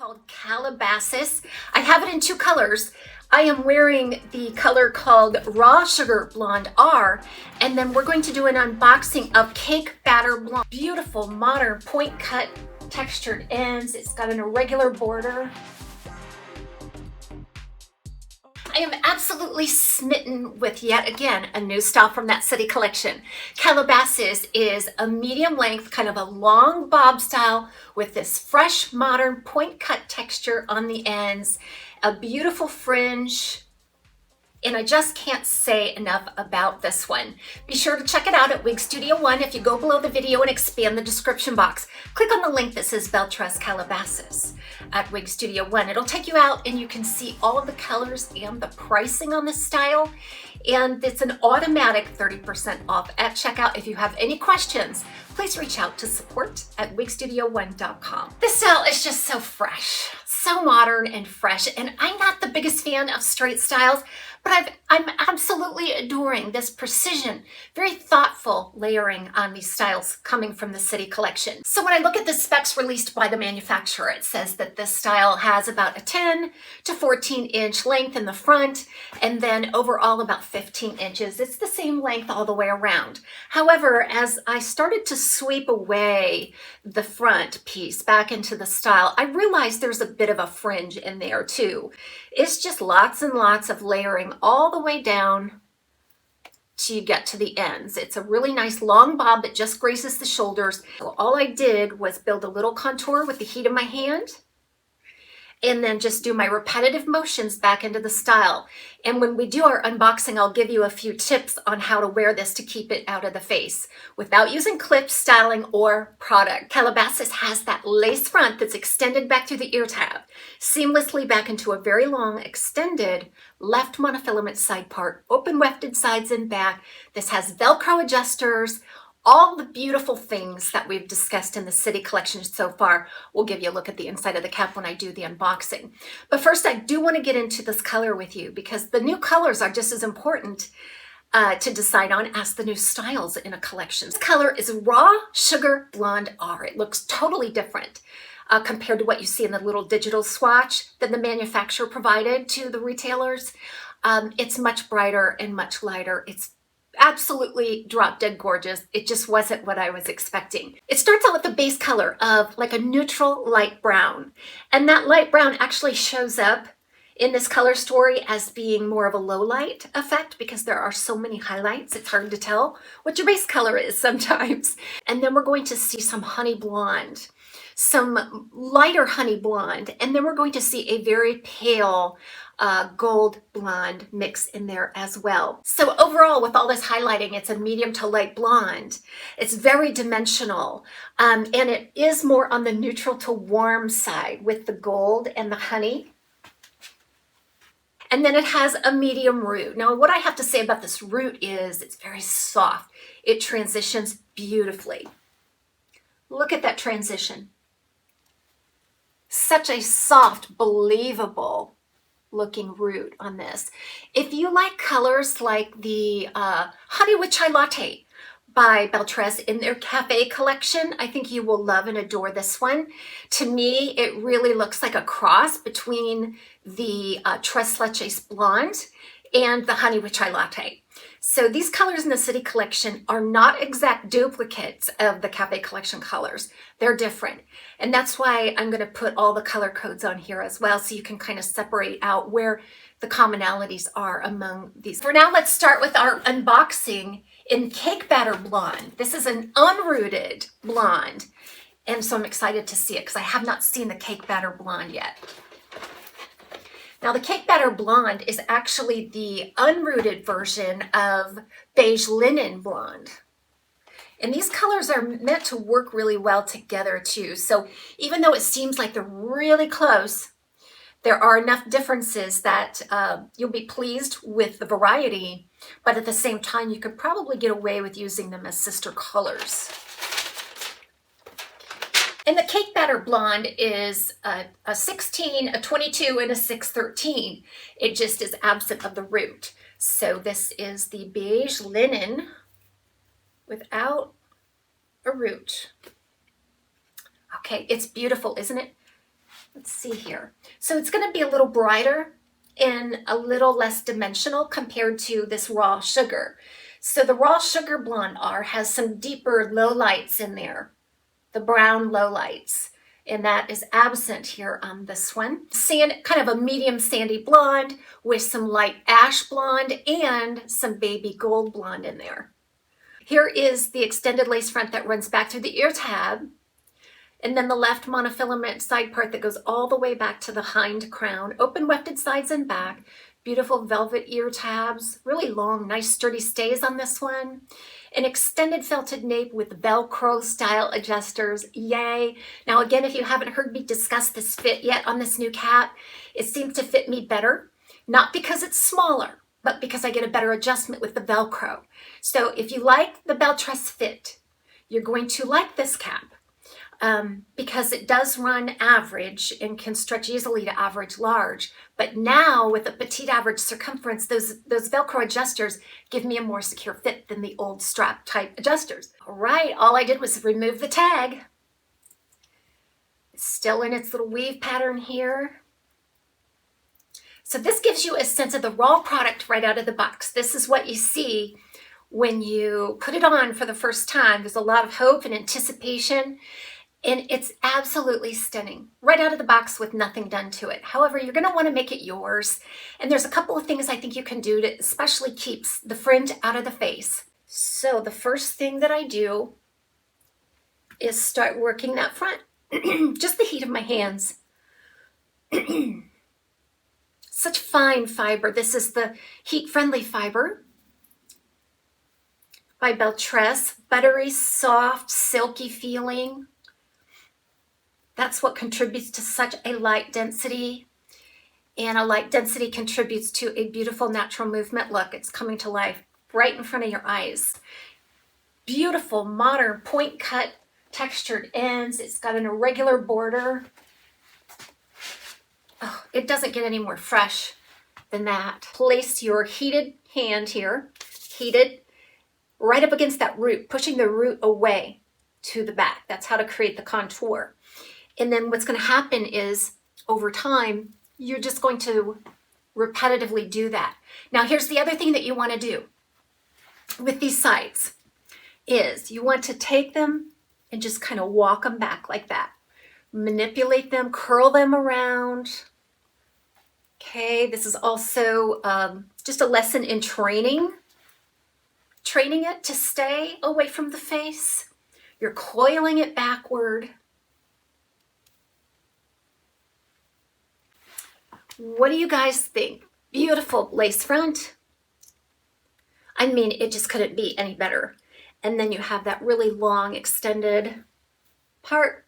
called Calabasas. I have it in two colors. I am wearing the color called Raw Sugar Blonde R, and then we're going to do an unboxing of Cake Batter Blonde. Beautiful, modern, point cut, textured ends. It's got an irregular border. I am absolutely smitten with yet again a new style from that city collection. Calabasas is a medium length, kind of a long bob style with this fresh, modern point cut texture on the ends, a beautiful fringe, and I just can't say enough about this one. Be sure to check it out at Wig Studio One. If you go below the video and expand the description box, click on the link that says Belle Tress CALABASAS at Wig Studio One. It'll take you out and you can see all of the colors and the pricing on this style. And it's an automatic 30% off at checkout. If you have any questions, please reach out to support@wigstudio1.com. This style is just so fresh, so modern and fresh. And I'm not the biggest fan of straight styles, but I'm absolutely adoring this precision, very thoughtful layering on these styles coming from the city collection. So when I look at the specs released by the manufacturer, it says that this style has about a 10 to 14 inch length in the front, and then overall about 15 inches. It's the same length all the way around. However, as I started to sweep away the front piece back into the style, I realized there's a bit of a fringe in there too. It's just lots and lots of layering all the way down till you get to the ends. It's a really nice long bob that just graces the shoulders. So all I did was build a little contour with the heat of my hand, and then just do my repetitive motions back into the style. And when we do our unboxing, I'll give you a few tips on how to wear this to keep it out of the face without using clips, styling, or product. Calabasas has that lace front that's extended back through the ear tab, seamlessly back into a very long, extended left monofilament side part, open wefted sides and back. This has Velcro adjusters, all the beautiful things that we've discussed in the city collection so far. We'll give you a look at the inside of the cap when I do the unboxing. But first, I do want to get into this color with you because the new colors are just as important to decide on as the new styles in a collection. This color is Raw Sugar Blonde R. It looks totally different compared to what you see in the little digital swatch that the manufacturer provided to the retailers. It's much brighter and much lighter. It's absolutely drop dead gorgeous. It just wasn't what I was expecting. It starts out with the base color of like a neutral light brown. And that light brown actually shows up in this color story as being more of a low light effect because there are so many highlights. It's hard to tell what your base color is sometimes. And then we're going to see some honey blonde, some lighter honey blonde, and then we're going to see a very pale gold blonde mix in there as well. So overall, with all this highlighting, it's a medium to light blonde. It's very dimensional, and it is more on the neutral to warm side with the gold and the honey. And then it has a medium root. Now, what I have to say about this root is it's very soft. It transitions beautifully. Look at that transition. Such a soft, believable looking root on this. If you like colors like the Honey with Chai Latte by Belle Tress in their cafe collection, I think you will love and adore this one. To me, it really looks like a cross between the Tress Leches Blonde and the Honey with Chai Latte. So these colors in the city collection are not exact duplicates of the cafe collection colors. They're different. And that's why I'm going to put all the color codes on here as well, so you can kind of separate out where the commonalities are among these. For now, let's start with our unboxing in Cake Batter Blonde. This is an unrooted blonde. And so I'm excited to see it because I have not seen the Cake Batter Blonde yet. Now, the Cake Batter Blonde is actually the unrooted version of Beige Linen Blonde. And these colors are meant to work really well together too. So even though it seems like they're really close, there are enough differences that you'll be pleased with the variety, but at the same time, you could probably get away with using them as sister colors. And the Cake Batter Blonde is a 16, a 22, and a 613. It just is absent of the root. So this is the Beige Linen without a root. Okay, it's beautiful, isn't it? Let's see here. So it's going to be a little brighter and a little less dimensional compared to this raw sugar. So the raw sugar blonde R has some deeper lowlights in there, the brown lowlights, and that is absent here on this one. Sand, kind of a medium sandy blonde with some light ash blonde and some baby gold blonde in there. Here is the extended lace front that runs back through the ear tab, and then the left monofilament side part that goes all the way back to the hind crown, open wefted sides and back, beautiful velvet ear tabs, really long, nice sturdy stays on this one, an extended felted nape with Velcro style adjusters, yay. Now again, if you haven't heard me discuss this fit yet on this new cap, it seems to fit me better, not because it's smaller, but because I get a better adjustment with the Velcro. So if you like the Belle Tress fit, you're going to like this cap. Because it does run average and can stretch easily to average large. But now with a petite average circumference, those Velcro adjusters give me a more secure fit than the old strap type adjusters. All right, all I did was remove the tag. It's still in its little weave pattern here. So this gives you a sense of the raw product right out of the box. This is what you see when you put it on for the first time. There's a lot of hope and anticipation. And it's absolutely stunning, right out of the box with nothing done to it. However, you're going to want to make it yours. And there's a couple of things I think you can do to especially keep the fringe out of the face. So the first thing that I do is start working that front. Just the heat of my hands. Such fine fiber. This is the heat-friendly fiber by Belle Tress. Buttery, soft, silky feeling. That's what contributes to such a light density. And a light density contributes to a beautiful natural movement. Look, it's coming to life right in front of your eyes. Beautiful, modern, point cut, textured ends. It's got an irregular border. Oh, it doesn't get any more fresh than that. Place your heated hand here, heated, right up against that root, pushing the root away to the back. That's how to create the contour. And then what's going to happen is, over time, you're just going to repetitively do that. Now, here's the other thing that you want to do with these sides is you want to take them and just kind of walk them back like that. Manipulate them, curl them around. Okay, this is also just a lesson in training it to stay away from the face. You're coiling it backward. What do you guys think? Beautiful lace front. I mean, it just couldn't be any better. And then you have that really long extended part.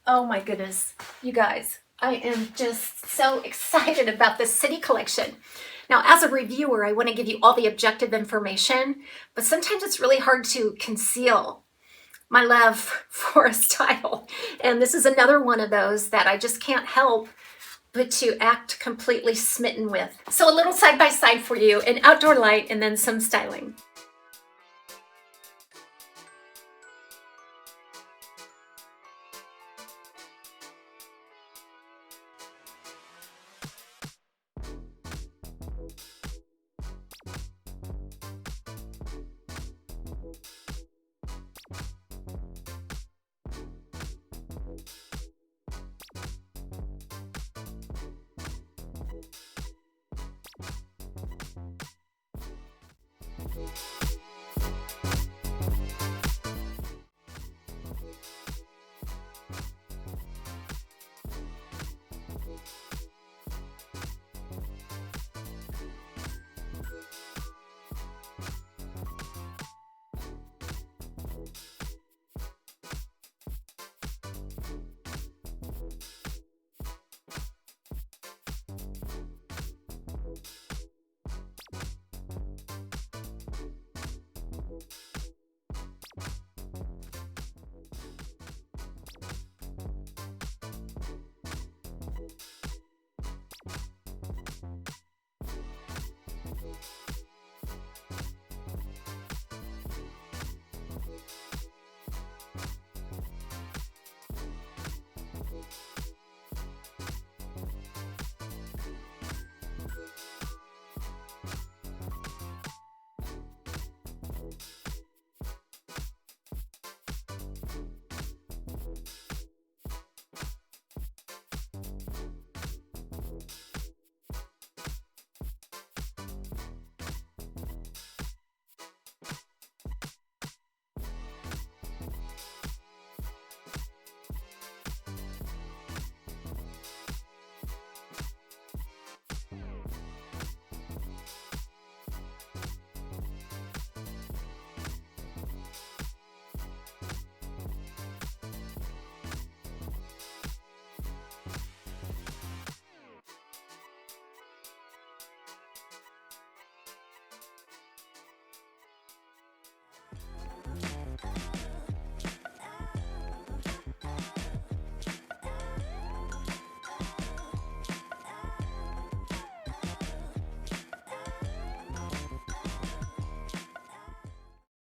Oh my goodness, you guys, I am just so excited about this city collection. Now, as a reviewer, I want to give you all the objective information, but sometimes it's really hard to conceal my love for a style. And this is another one of those that I just can't help but to act completely smitten with. So a little side by side for you, an outdoor light and then some styling.